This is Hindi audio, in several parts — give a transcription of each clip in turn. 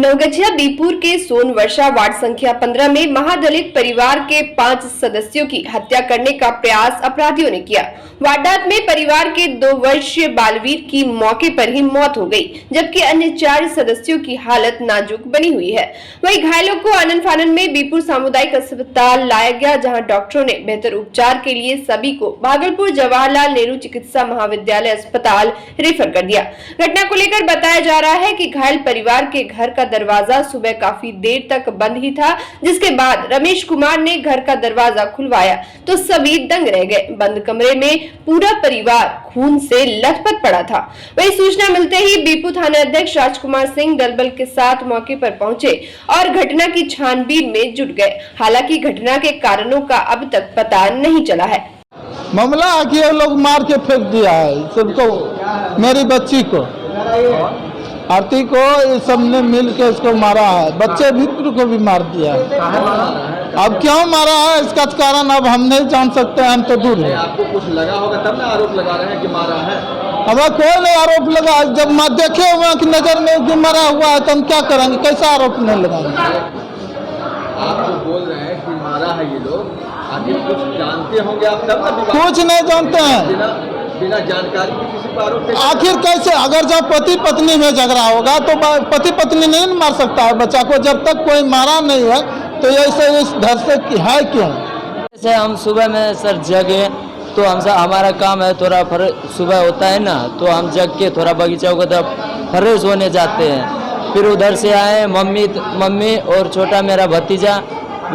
नवगछिया बीपुर के सोनवर्षा वार्ड संख्या 15 में महादलित परिवार के 5 सदस्यों की हत्या करने का प्रयास अपराधियों ने किया। वारदात में परिवार के 2 वर्षीय बालवीर की मौके पर ही मौत हो गई, जबकि अन्य 4 सदस्यों की हालत नाजुक बनी हुई है। वहीं घायलों को आनन फानन में बीपुर सामुदायिक अस्पताल लाया गया, जहां डॉक्टरों ने बेहतर उपचार के लिए सभी को भागलपुर जवाहरलाल नेहरू चिकित्सा महाविद्यालय अस्पताल रेफर कर दिया। घटना को लेकर बताया जा रहा है कि घायल परिवार के घर का दरवाजा सुबह काफी देर तक बंद ही था, जिसके बाद रमेश कुमार ने घर का दरवाजा खुलवाया तो सभी दंग रह गए। बंद कमरे में पूरा परिवार खून से लथपथ पड़ा था। वही सूचना मिलते ही बीपू थाना अध्यक्ष राजकुमार सिंह दलबल के साथ मौके पर पहुंचे और घटना की छानबीन में जुट गए। हालांकि घटना के कारणों का अब तक पता नहीं चला है। मामला आके ये लोग मार के फेंक दिया है सबको, मेरी बच्ची को, आरती को, ये सब ने मिल के इसको मारा है। बच्चे भित्र को भी मार दिया है। अब क्यों मारा है इसका कारण अब हम नहीं जान सकते हैं, हम तो दूर है। आपको कुछ लगा होगा तब ना आरोप लगा रहे हैं कि मारा है। हमें कोई नहीं आरोप लगा, जब देखे हुए कि नजर में कि मरा हुआ है तो हम क्या करेंगे, कैसा आरोप नहीं लगाएंगे। आप जो बोल रहे हैं कि मारा है ये लोग, आखिर कुछ जानते होंगे आप तब ना? कुछ नहीं जानते हैं, बिना जानकारी के किसी पर आरोप आखिर कैसे? अगर जब पति पत्नी में झगड़ा होगा तो पति पत्नी नहीं मार सकता है बच्चा को, जब तक कोई मारा नहीं है तो ऐसे इस घर से है क्यों? जैसे हम सुबह में सर जगे तो हमसे हमारा काम है थोड़ा सुबह होता है ना, तो हम जग के थोड़ा बगीचा को तरफ फ्रेश होने जाते हैं। फिर उधर से आए मम्मी और छोटा मेरा भतीजा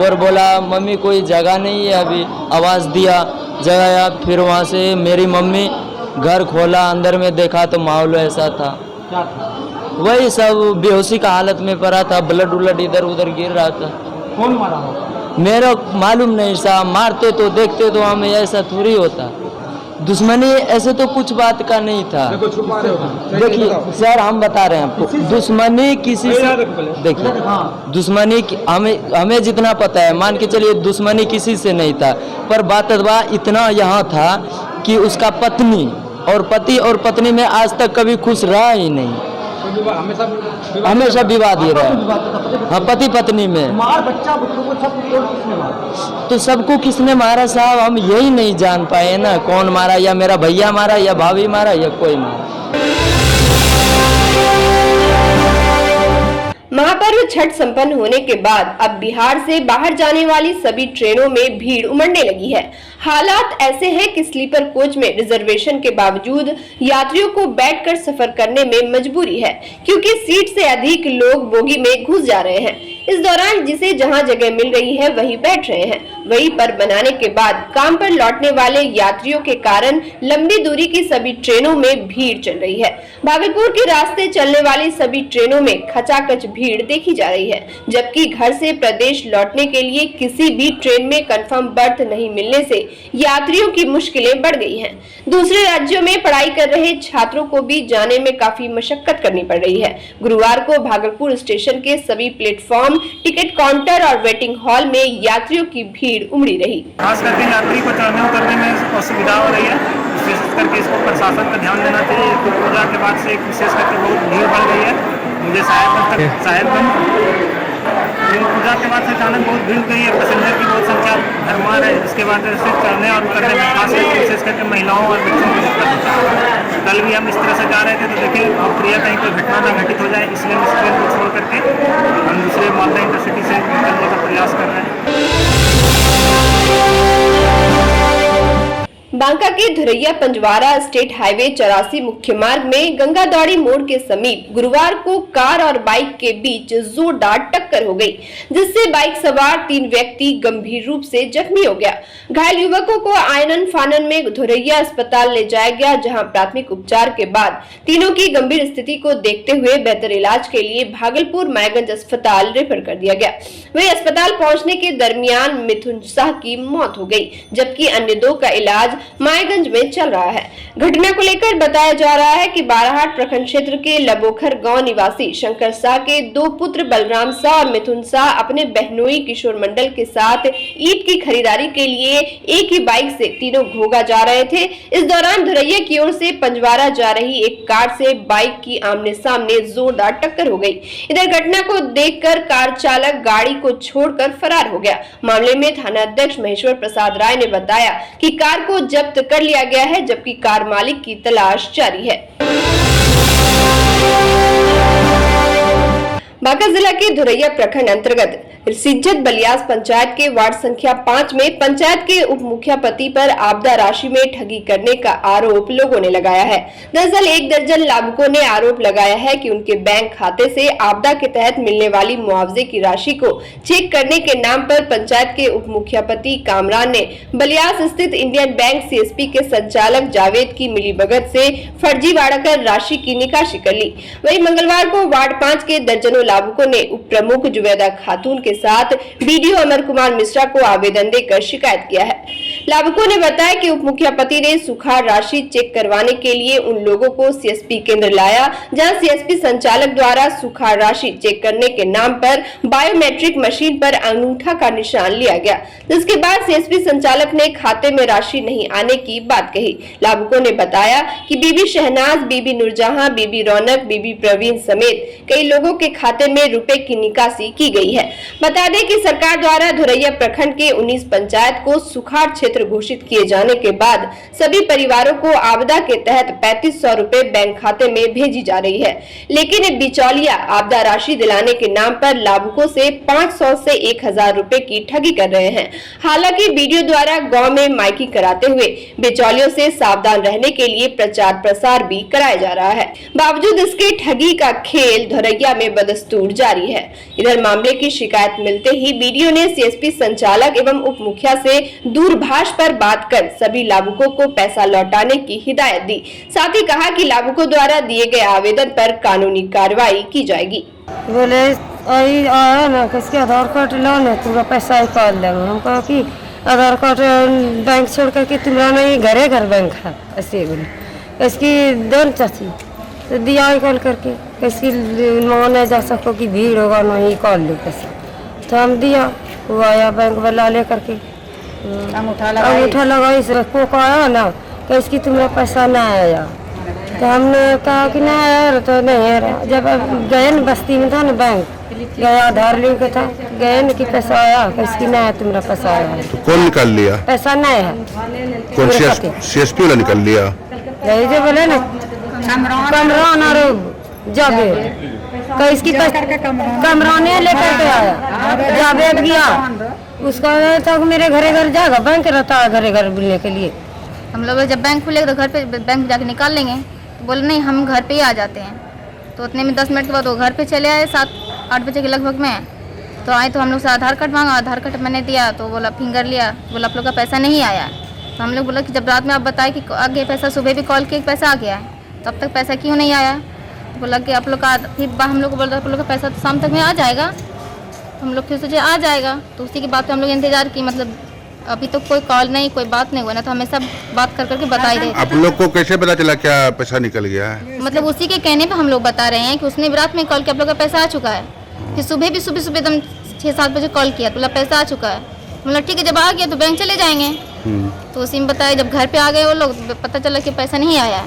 और बोला मम्मी कोई जगह नहीं है, अभी आवाज़ दिया जगाया। फिर वहाँ से मेरी मम्मी घर खोला, अंदर में देखा तो माहौल ऐसा था, वही सब बेहोशी का हालत में पड़ा था, ब्लड उलड इधर उधर गिर रहा था। कौन मारा हो? मेरा मालूम नहीं साहब, मारते तो देखते तो हमें ऐसा थोड़ी होता। दुश्मनी ऐसे तो कुछ बात का नहीं था। देखिए सर हम बता रहे हैं आपको, दुश्मनी किसी से, देखिए दुश्मनी हमें जितना पता है मान के चलिए दुश्मनी किसी से नहीं था, पर बात इतना यहाँ था कि उसका पत्नी और पति और पत्नी में आज तक कभी खुश रहा ही नहीं, हमेशा विवाद ही रहा। हाँ पति पत्नी में तो सबको किसने मारा साहब हम यही नहीं जान पाए ना, कौन मारा, या मेरा भैया मारा या भाभी मारा या कोई मारा। महापर्व छठ संपन्न होने के बाद अब बिहार से बाहर जाने वाली सभी ट्रेनों में भीड़ उमड़ने लगी है। हालात ऐसे हैं कि स्लीपर कोच में रिजर्वेशन के बावजूद यात्रियों को बैठकर सफर करने में मजबूरी है, क्योंकि सीट से अधिक लोग बोगी में घुस जा रहे हैं। इस दौरान जिसे जहां जगह मिल रही है वहीं बैठ रहे हैं। वहीं पर बनाने के बाद काम पर लौटने वाले यात्रियों के कारण लंबी दूरी की सभी ट्रेनों में भीड़ चल रही है। भागलपुर के रास्ते चलने वाली सभी ट्रेनों में खचाखच भीड़ देखी जा रही है, जबकि घर से प्रदेश लौटने के लिए किसी भी ट्रेन में कंफर्म बर्थ नहीं मिलने से यात्रियों की मुश्किलें बढ़ गई हैं। दूसरे राज्यों में पढ़ाई कर रहे छात्रों को भी जाने में काफी मशक्कत करनी पड़ रही है। गुरुवार को भागलपुर स्टेशन के सभी प्लेटफॉर्म, टिकट काउंटर और वेटिंग हॉल में यात्रियों की भीड़ उमड़ी रही। खास करके यात्री को चढ़ने उतरने में असुविधा हो रही है, विशेष करके इसको प्रशासन का ध्यान देना चाहिए। तो पूजा के बाद से विशेष करके बहुत भीड़ बढ़ गई है। मुझे साहेबगंज पूजा के बाद से अचानक बहुत भीड़ गई है, पैसेंजर की बहुत संख्या भरमार है। इसके बाद से चढ़ने और उतरने में खास करके विशेष करके महिलाओं और बच्चों को दिक्कत होता है। कल भी हम इस तरह से जा रहे थे तो देखिए प्रिय कहीं कोई घटना ना घटित हो जाए, इसलिए हम इस ट्रेन को छोड़ करके हम दूसरे मालदा इंटरसिटी से निकलने का प्रयास कर रहे हैं। बांका के धुरैया पंजवारा स्टेट हाईवे 84 मुख्य मार्ग में गंगादौड़ी मोड़ के समीप गुरुवार को कार और बाइक के बीच जोरदार टक्कर हो गई, जिससे बाइक सवार 3 व्यक्ति गंभीर रूप से जख्मी हो गया। घायल युवकों को आनन फानन में धुरैया अस्पताल ले जाया गया, जहां प्राथमिक उपचार के बाद तीनों की गंभीर स्थिति को देखते हुए बेहतर इलाज के लिए भागलपुर मायगंज अस्पताल रेफर कर दिया गया। वहीं अस्पताल पहुंचने के दरमियान मिथुन शाह की मौत हो गई, जबकि अन्य 2 का इलाज मायगंज में चल रहा है। घटना को लेकर बताया जा रहा है कि बाराहाट प्रखंड क्षेत्र के लबोखर गांव निवासी शंकर शाह के दो पुत्र बलराम शाह और मिथुन शाह अपने बहनोई किशोर मंडल के साथ ईद की खरीदारी के लिए एक ही बाइक से तीनों घोगा जा रहे थे। इस दौरान धुरैया की ओर से पंजवारा जा रही एक कार से बाइक की आमने सामने जोरदार टक्कर हो गई। इधर घटना को देखकर कार चालक गाड़ी को छोड़कर फरार हो गया। मामले में थाना अध्यक्ष महेश्वर प्रसाद राय ने बताया कि कार को जब्त कर लिया गया है, जबकि कार मालिक की तलाश जारी है। बांका जिला के धुरैया प्रखंड अंतर्गत सिज्जत बलियास पंचायत के वार्ड संख्या 5 में पंचायत के उप मुखिया पति पर आपदा राशि में ठगी करने का आरोप लोगों ने लगाया है। दरअसल 1 दर्जन लाभुकों ने आरोप लगाया है कि उनके बैंक खाते से आपदा के तहत मिलने वाली मुआवजे की राशि को चेक करने के नाम पर पंचायत के उप मुखिया पति कामरान ने बलियास स्थित इंडियन बैंक सीएसपी के संचालक जावेद की मिलीभगत से फर्जीवाड़ा कर राशि की निकासी कर ली। वहीं मंगलवार को वार्ड 5 के दर्जनों लाभुकों ने उप प्रमुख जुबैदा खातून के साथ बीडीओ अमर कुमार मिश्रा को आवेदन देकर शिकायत किया है। लाभुकों ने बताया कि उप मुखिया पति ने सुखाड़ राशि चेक करवाने के लिए उन लोगों को सीएसपी केंद्र लाया, जहां सीएसपी संचालक द्वारा सुखाड़ राशि चेक करने के नाम पर बायोमेट्रिक मशीन पर अंगूठा का निशान लिया गया, जिसके बाद सीएसपी संचालक ने खाते में राशि नहीं आने की बात कही। लाभुकों ने बताया कि बीबी शहनाज, बीबी नूरजहां, बीबी रौनक, बीबी प्रवीण समेत कई लोगों के खाते में रुपए की निकासी की गई है। बता दें कि सरकार द्वारा धुरैया प्रखंड के 19 पंचायत को सुखाड़ क्षेत्र घोषित किए जाने के बाद सभी परिवारों को आपदा के तहत 3500 रुपए बैंक खाते में भेजी जा रही है, लेकिन बिचौलिया आपदा राशि दिलाने के नाम पर लाभुकों से 500 से 1000 रुपए की ठगी कर रहे हैं। हालांकि वीडियो द्वारा गाँव में माइकिंग कराते हुए बिचौलियों से सावधान रहने के लिए प्रचार प्रसार भी कराया जा रहा है। बावजूद इसके ठगी का खेल धुरैया में बदस्तूर जारी है। इधर मामले की शिकायत मिलते ही बीडीओ ने सीएसपी संचालक एवं उप मुखिया से दूरभाष पर बात कर सभी लाभुकों को पैसा लौटाने की हिदायत दी। साथ ही कहा कि लाभुकों द्वारा दिए गए आवेदन पर कानूनी कार्रवाई की जाएगी। बोले आया ना किसके आधार कार्ड लो ना पूरा पैसा निकाल लेंगे। हम कहा कि आधार कार्ड बैंक छोड़ करके तुम्हारा नहीं घरे घर बैंक है, ऐसे बोले। इसकी देन चाची तो दिया निकाल करके, किसकी माने जा सको कि भीड़ होगा नहीं निकाल लो पैसा, तो हम दिया। वो आया बैंक वाला ले करके अंगूठा लगाई से को आया ना कि इसकी तुम्हारा पैसा ना आया, तो हमने कहा कि नहीं आया, तो नहीं आया। जब गए न बस्ती में था ना बैंक गया, आधार लिंक था, गए न कि पैसा आया, इसकी नहीं आया, तुम्हारा पैसा आया। तो कौन निकाल लिया? पैसा नहीं है। कौन सीएसपी वाला निकाल लिया? यही जो बोले ना कमरान और जावेद का इसकी कमराने लेकर के आया। जावेद गया, उसका था मेरे घरे घर जाएगा, बैंक रहता है घरे घर बुलने के लिए। हम लोग जब बैंक खुलेगा तो घर पे बैंक जाके निकाल लेंगे, तो बोले नहीं हम घर पे ही आ जाते हैं। तो उतने में 10 मिनट के बाद वो घर पे चले आए 7-8 बजे के लगभग में। तो आए तो हम लोग से आधार कार्ड मांगा, आधार कार्ड मैंने दिया तो बोला फिंगर लिया, बोला आप लोग का पैसा नहीं आया। तो हम लोग बोला कि जब रात में आप बताए कि आगे पैसा, सुबह भी कॉल किए पैसा आ गया है, तो अब तक पैसा क्यों नहीं आया? तो बोला कि आप लोग का, फिर हम लोग को बोला आप लोग का पैसा तो शाम तक में आ जाएगा। तो हम लोग फिर सोचे आ जाएगा, तो उसी के बाद हम लोग इंतजार की, मतलब अभी तो कोई कॉल नहीं, कोई बात नहीं हुआ ना, तो हमेशा बात कर करके बता ही रहे। आप लोग को कैसे पता चला क्या पैसा निकल गया है? मतलब उसी के कहने पे हम लोग बता रहे हैं कि उसने रात में कॉल किया, आप लोग का पैसा आ चुका है। फिर सुबह एकदम 6-7 बजे कॉल किया, तो बोला पैसा आ चुका है। मतलब ठीक है, जब आ गया तो बैंक चले जाएंगे। तो उसी में बताया, जब घर पे आ गए वो लोग, पता चला कि पैसा नहीं आया।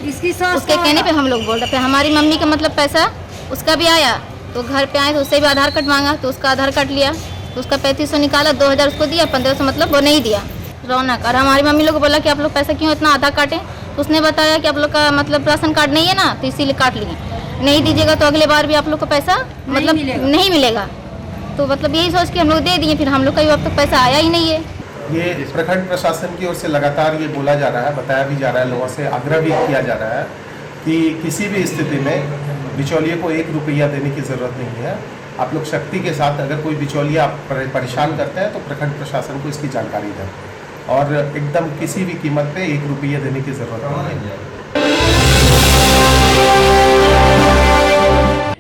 उसके कहने पे हम लोग बोल रहे थे। हमारी मम्मी का मतलब पैसा उसका भी आया, तो घर पे आए तो उससे भी आधार कार्ड मांगा, तो उसका आधार कार्ड लिया, तो उसका 3500 निकाला, 2000 उसको दिया, 1500 मतलब वो नहीं दिया रौनक। और हमारी मम्मी लोग को बोला कि आप लोग पैसा क्यों इतना आधा काटे? तो उसने बताया कि आप लोग का मतलब राशन कार्ड नहीं है ना, तो इसीलिए काट लिए, नहीं दीजिएगा तो अगले बार भी आप लोग को पैसा मतलब नहीं मिलेगा। तो मतलब यही सोच के हम लोग दे दिए, फिर हम लोग का अब तक पैसा आया ही नहीं है। ये प्रखंड प्रशासन की ओर से लगातार ये बोला जा रहा है, बताया भी जा रहा है, लोगों से आग्रह भी किया जा रहा है कि किसी भी स्थिति में बिचौलिए को 1 रुपया देने की ज़रूरत नहीं है। आप लोग शक्ति के साथ अगर कोई बिचौलिया परेशान करते हैं तो प्रखंड प्रशासन को इसकी जानकारी दें, और एकदम किसी भी कीमत पे 1 रुपया देने की ज़रूरत नहीं है।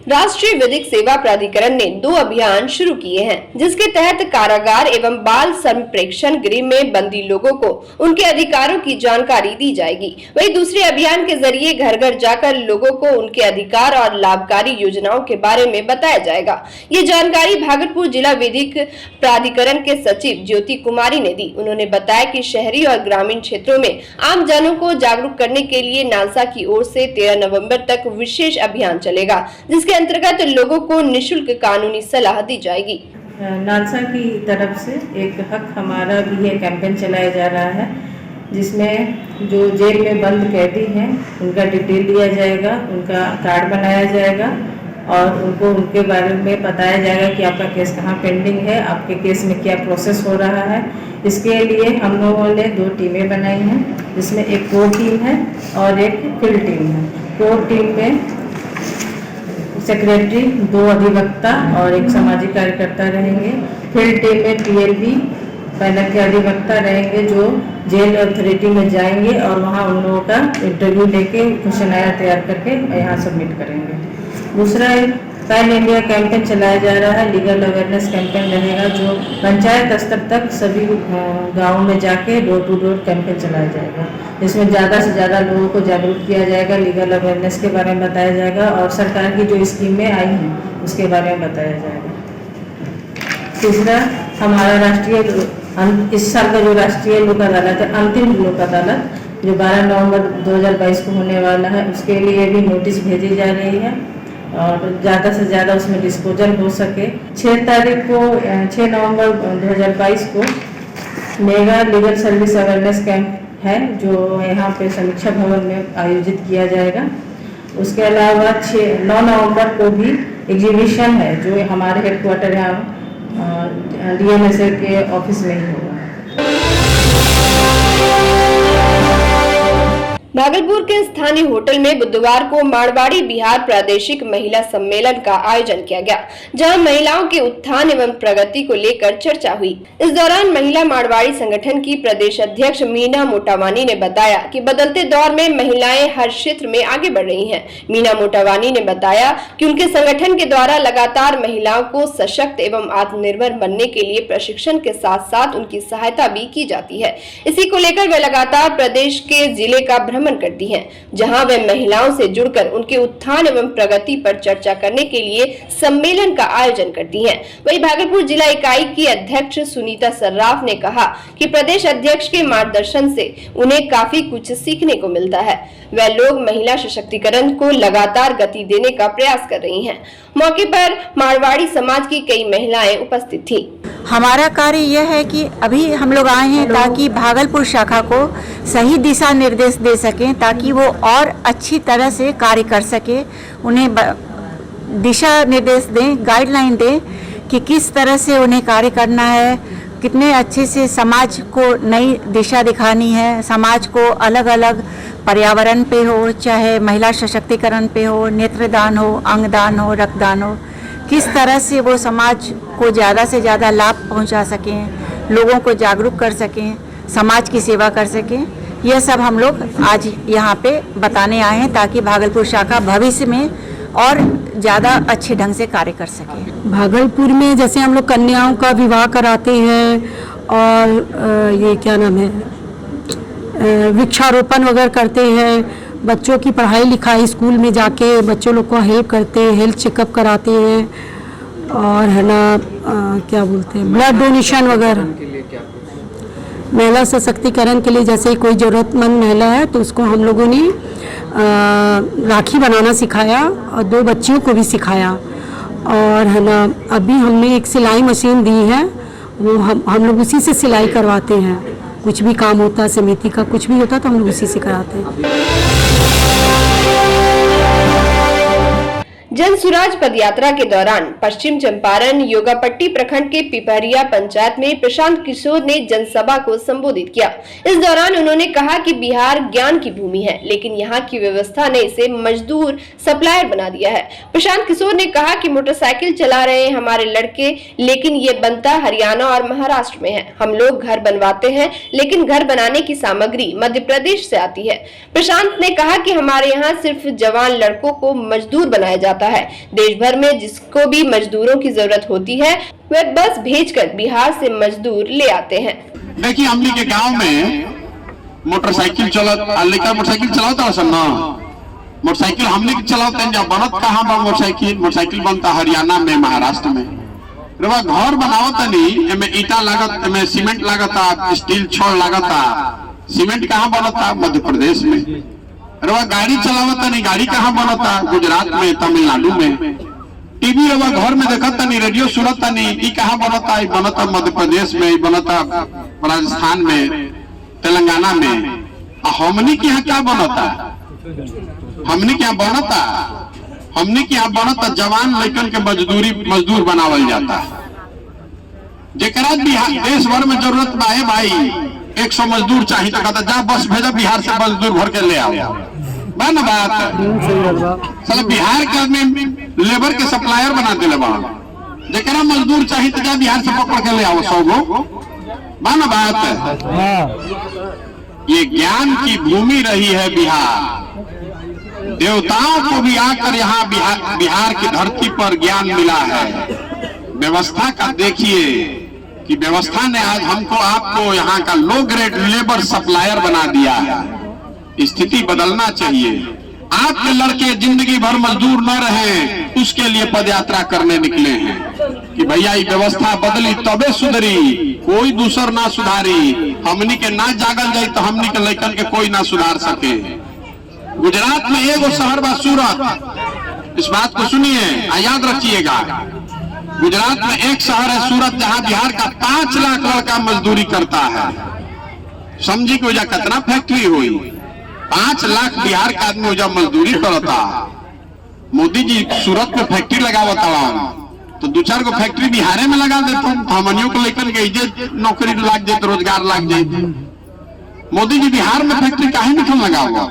राष्ट्रीय विधिक सेवा प्राधिकरण ने 2 अभियान शुरू किए हैं, जिसके तहत कारागार एवं बाल संप्रेक्षण गृह में बंदी लोगों को उनके अधिकारों की जानकारी दी जाएगी। वहीं दूसरे अभियान के जरिए घर घर जाकर लोगों को उनके अधिकार और लाभकारी योजनाओं के बारे में बताया जाएगा। ये जानकारी भागलपुर जिला विधिक प्राधिकरण के सचिव ज्योति कुमारी ने दी। उन्होंने बताया कि शहरी और ग्रामीण क्षेत्रों में आम जनों को जागरूक करने के लिए नालसा की ओर से 13 नवंबर तक विशेष अभियान चलेगा, जिसके अंतर्गत लोगों को निशुल्क कानूनी सलाह दी जाएगी। नालसा की तरफ से एक हक हमारा भी ये कैंपेन चलाया जा रहा है, जिसमें जो जेल में बंद कैदी हैं उनका डिटेल लिया जाएगा, उनका कार्ड बनाया जाएगा और उनको उनके बारे में बताया जाएगा कि आपका केस कहाँ पेंडिंग है, आपके केस में क्या प्रोसेस हो रहा है। इसके लिए हम लोगों ने 2 टीमें बनाई हैं, जिसमें एक कोर टीम है और एक फील्ड टीम है। कोर टीम में सेक्रेटरी, 2 अधिवक्ता और एक सामाजिक कार्यकर्ता रहेंगे। फील्ड टीम में PLB पैनल के अधिवक्ता रहेंगे, जो जेल अथॉरिटी में जाएंगे और वहाँ उन लोगों का इंटरव्यू लेके क्वेश्चनायर तैयार करके यहाँ सबमिट करेंगे। दूसरा एक पैन इंडिया कैंपेन चलाया जा रहा है, लीगल अवेयरनेस कैंपेन रहेगा, जो पंचायत स्तर तक सभी गाँव में जाके डोर टू डोर कैंपेन चलाया जाएगा, जिसमें ज़्यादा से ज़्यादा लोगों को जागरूक किया जाएगा, लीगल अवेयरनेस के बारे में बताया जाएगा और सरकार की जो स्कीमें आई हैं उसके बारे में बताया जाएगा। तीसरा, हमारा इस साल का जो राष्ट्रीय लोक अदालत है, अंतिम लोक अदालत जो 12 नवंबर 2022 को होने वाला है, उसके लिए भी नोटिस भेजी जा रही है और ज़्यादा से ज़्यादा उसमें डिस्पोजल हो सके। 6 नवंबर 2022 को mega legal service awareness camp है, जो यहाँ पे समीक्षा भवन में आयोजित किया जाएगा। उसके अलावा 9 नवंबर को भी एग्जीबिशन है, जो हमारे हेडक्वार्टर यहाँ DMSA के ऑफिस में ही होगा। भागलपुर के स्थानीय होटल में बुधवार को मारवाड़ी बिहार प्रादेशिक महिला सम्मेलन का आयोजन किया गया, जहां महिलाओं के उत्थान एवं प्रगति को लेकर चर्चा हुई। इस दौरान महिला मारवाड़ी संगठन की प्रदेश अध्यक्ष मीना मोटावानी ने बताया कि बदलते दौर में महिलाएं हर क्षेत्र में आगे बढ़ रही हैं। मीना मोटावानी ने बताया कि उनके संगठन के द्वारा लगातार महिलाओं को सशक्त एवं आत्मनिर्भर बनने के लिए प्रशिक्षण के साथ साथ उनकी सहायता भी की जाती है। इसी को लेकर वे लगातार प्रदेश के जिले का भ्रमण करती हैं, जहां वे महिलाओं से जुड़कर उनके उत्थान एवं प्रगति पर चर्चा करने के लिए सम्मेलन का आयोजन करती हैं। वहीं भागलपुर जिला इकाई की अध्यक्ष सुनीता सर्राफ ने कहा कि प्रदेश अध्यक्ष के मार्गदर्शन से उन्हें काफी कुछ सीखने को मिलता है। वे लोग महिला सशक्तिकरण को लगातार गति देने का प्रयास कर रही हैं। मौके पर मारवाड़ी समाज की कई महिलाएं उपस्थित थी। हमारा कार्य यह है कि अभी हम लोग आए हैं ताकि भागलपुर शाखा को सही दिशा निर्देश दे सकें, ताकि वो और अच्छी तरह से कार्य कर सके। उन्हें दिशा निर्देश दें, गाइडलाइन दें कि किस तरह से उन्हें कार्य करना है, कितने अच्छे से समाज को नई दिशा दिखानी है। समाज को अलग अलग पर्यावरण पे हो, चाहे महिला सशक्तिकरण पे हो, नेत्रदान हो, अंगदान हो, रक्तदान हो, किस तरह से वो समाज को ज़्यादा से ज़्यादा लाभ पहुंचा सकें, लोगों को जागरूक कर सकें, समाज की सेवा कर सकें। यह सब हम लोग आज यहाँ पे बताने आए हैं, ताकि भागलपुर शाखा भविष्य में और ज़्यादा अच्छे ढंग से कार्य कर सके। भागलपुर में जैसे हम लोग कन्याओं का विवाह कराते हैं और ये क्या नाम है, वृक्षारोपण वगैरह करते हैं, बच्चों की पढ़ाई लिखाई स्कूल में जाके बच्चों लोग को हेल्प करते हैं, हेल्थ चेकअप कराते हैं और है ना क्या बोलते हैं, ब्लड डोनेशन वगैरह। महिला सशक्तिकरण के लिए जैसे कोई ज़रूरतमंद महिला है तो उसको हम लोगों ने राखी बनाना सिखाया और 2 बच्चियों को भी सिखाया। और है ना अभी हमने एक सिलाई मशीन दी है, वो हम लोग उसी से सिलाई करवाते हैं। कुछ भी काम होता है समिति का, कुछ भी होता है तो हम लोग उसी से कराते हैं। जन सुराज पदयात्रा के दौरान पश्चिम चंपारण योगापट्टी प्रखंड के पिपरिया पंचायत में प्रशांत किशोर ने जनसभा को संबोधित किया। इस दौरान उन्होंने कहा कि बिहार ज्ञान की भूमि है, लेकिन यहाँ की व्यवस्था ने इसे मजदूर सप्लायर बना दिया है। प्रशांत किशोर ने कहा कि मोटरसाइकिल चला रहे हैं हमारे लड़के, लेकिन ये बनता हरियाणा और महाराष्ट्र में है। हम लोग घर बनवाते हैं, लेकिन घर बनाने की सामग्री मध्य प्रदेश से आती है। प्रशांत ने कहा कि हमारे यहाँ सिर्फ जवान लड़कों को मजदूर बनाया जाता जाता है। देश भर में जिसको भी मजदूरों की जरूरत होती है वे बस भेजकर बिहार से मजदूर ले आते हैं। देखिए हमने के गांव में मोटरसाइकिल मोटरसाइकिल चलाता सन ना, मोटरसाइकिल हमने के चलाते हैं। जब बनत कहाँ बा मोटरसाइकिल बनता हरियाणा में, महाराष्ट्र में। रवा घर बनावता नहीं, एमे ईटा लागत, एमे सीमेंट लागता, स्टील छड़ लागता, सीमेंट कहाँ बनता? मध्य प्रदेश में। रवा गाड़ी चलावता नहीं, गाड़ी कहाँ बनता? गुजरात में, तमिलनाडु में। टीवी रवा घर में देखता नहीं, रेडियो सुनता नहीं, ई कहाँ बनता? ई बनता मध्य प्रदेश में, बनता राजस्थान में, तेलंगाना में। हमनी के यहाँ क्या बनता? हमनी के यहाँ बनता, हमनी के यहाँ बनता जवान लड़कन के मजदूर बनावल जाता। जेकरा बिहार देश भर में जरूरत बा भाई 100 मजदूर चाहिए तो कहता जा बस भेजा बिहार से मजदूर भर के ले आओ। बा ना बात? साला बिहार के आदमी लेबर के सप्लायर बना दिले बा। जेकरा मजदूर चाहिए तो जा बिहार से पकड़ के ले आओ 100 गो। बा ना बात? ये ज्ञान की भूमि रही है बिहार। देवताओं को भी आकर यहाँ बिहार की धरती पर ज्ञान मिला है। व्यवस्था का देखिए कि व्यवस्था ने आज हमको आपको यहाँ का लो ग्रेड लेबर सप्लायर बना दिया है। स्थिति बदलना चाहिए। आपके लड़के जिंदगी भर मजदूर न रहे, उसके लिए पदयात्रा करने निकले हैं कि भैया ये व्यवस्था बदली तबे सुधरी, कोई दूसर ना सुधारी। हमनी के ना जागल जाए तो हमनी के लड़कन के कोई ना सुधार सके। गुजरात में एगो शहर बा सूरत, इस बात को सुनिए, याद रखिएगा। गुजरात में एक शहर है सूरत, जहां बिहार का 5 लाख लड़का मजदूरी करता है। समझी कि वजह कितना फैक्ट्री हुई? 5 लाख बिहार का आदमी वजह मजदूरी करता। मोदी जी सूरत में फैक्ट्री लगावता तो 2-4 गो फैक्ट्री बिहारे में लगा देता, हमनियों को लेकर के नौकरी लाग जाए, रोजगार लाग जाए। मोदी जी बिहार में फैक्ट्री काहे नहीं लगाओ?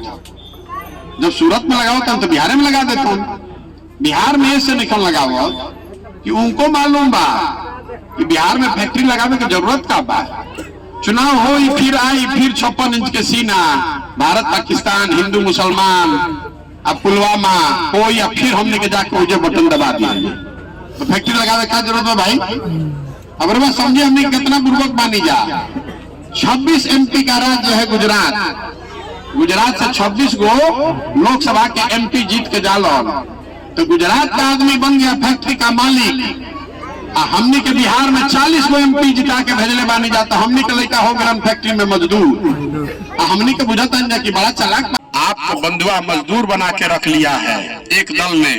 जब सूरत में लगाओ तो बिहार में लगा देता हूं। बिहार में ऐसे निकल लगाओ कि उनको मालूम बा कि बिहार में फैक्ट्री लगाने की जरूरत का बा। चुनाव हो फिर आई, फिर 56 इंच के सीना, भारत पाकिस्तान, हिंदू मुसलमान, अब पुलवामा हो या फिर हमने के जाके मुझे बटन दबा दिया। तो फैक्ट्री लगाने का जरूरत है भाई? अब बस समझे हमने कितना बुर्बक मानी जा। 26 MP का राज्य है गुजरात। गुजरात से 26 गो लोकसभा के MP जीत के जालो तो गुजरात का आदमी बन गया फैक्ट्री का मालिक। हमने के बिहार में 40 गो MP जिता के भेजले बानी जाता, हमने के लड़का हो गया फैक्ट्री में मजदूर। हमने के बुझाता कि बड़ा चालाक। आपको बंधुआ मजदूर बना के रख लिया है एक दल ने।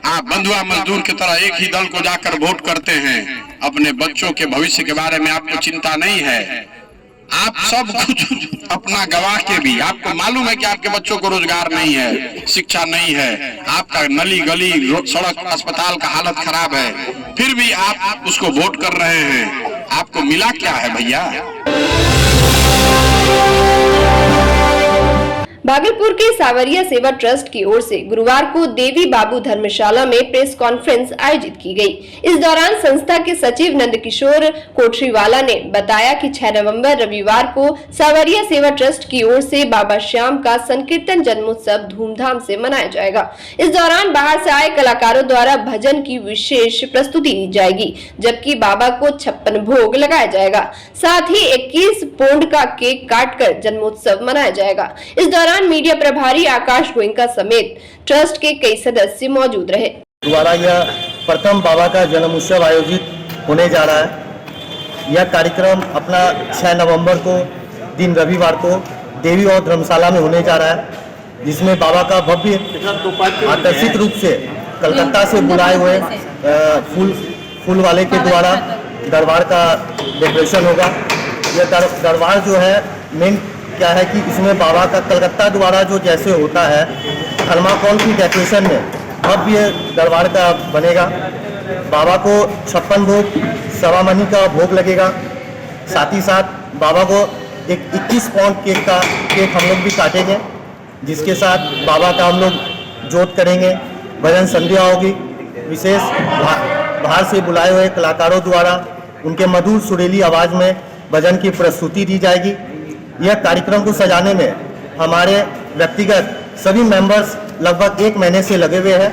आप बंधुआ मजदूर की तरह एक ही दल को जाकर वोट करते हैं। अपने बच्चों के भविष्य के बारे में आपको चिंता नहीं है। आप सब कुछ अपना गवा के भी आपको मालूम है कि आपके बच्चों को रोजगार नहीं है, शिक्षा नहीं है, आपका नली गली सड़क अस्पताल का हालत खराब है, फिर भी आप उसको वोट कर रहे हैं। आपको मिला क्या है भैया? भागलपुर के सावरिया सेवा ट्रस्ट की ओर से गुरुवार को देवी बाबू धर्मशाला में प्रेस कॉन्फ्रेंस आयोजित की गई। इस दौरान संस्था के सचिव नंदकिशोर कोठरीवाला ने बताया कि 6 नवंबर रविवार को सावरिया सेवा ट्रस्ट की ओर से बाबा श्याम का संकीर्तन जन्मोत्सव धूमधाम से मनाया जाएगा। इस दौरान बाहर से आए कलाकारों द्वारा भजन की विशेष प्रस्तुति दी जाएगी, जबकि बाबा को 56 भोग लगाया जाएगा। साथ ही 21 पौंड का केक काटकर जन्मोत्सव मनाया जाएगा। इस दौरान मीडिया प्रभारी आकाश गोयनका समेत ट्रस्ट के कई सदस्य मौजूद रहे। द्वारा यह प्रथम बाबा का जन्म उत्सव आयोजित होने जा रहा है। यह कार्यक्रम अपना 6 नवंबर को दिन रविवार को देवी और धर्मशाला में होने जा रहा है, जिसमें बाबा का भव्य आकर्षित रूप से कलकत्ता से बुलाए हुए फूल वाले के द्वारा दरबार का डेकोरेशन होगा। यह दरबार जो है मेन क्या है कि इसमें बाबा का कलकत्ता द्वारा जो जैसे होता है थर्माकोल की डेकोरेशन में भव्य दरबार का बनेगा। बाबा को 56 भोग सवा मनी का भोग लगेगा। साथ ही साथ बाबा को एक 21 पाउंड केक हम लोग भी काटेंगे, जिसके साथ बाबा का हम लोग जोत करेंगे। भजन संध्या होगी। विशेष बाहर से बुलाए हुए कलाकारों द्वारा उनके मधुर सुरीली आवाज़ में भजन की प्रस्तुति दी जाएगी। यह कार्यक्रम को सजाने में हमारे व्यक्तिगत सभी मेंबर्स लगभग 1 महीने से लगे हुए हैं।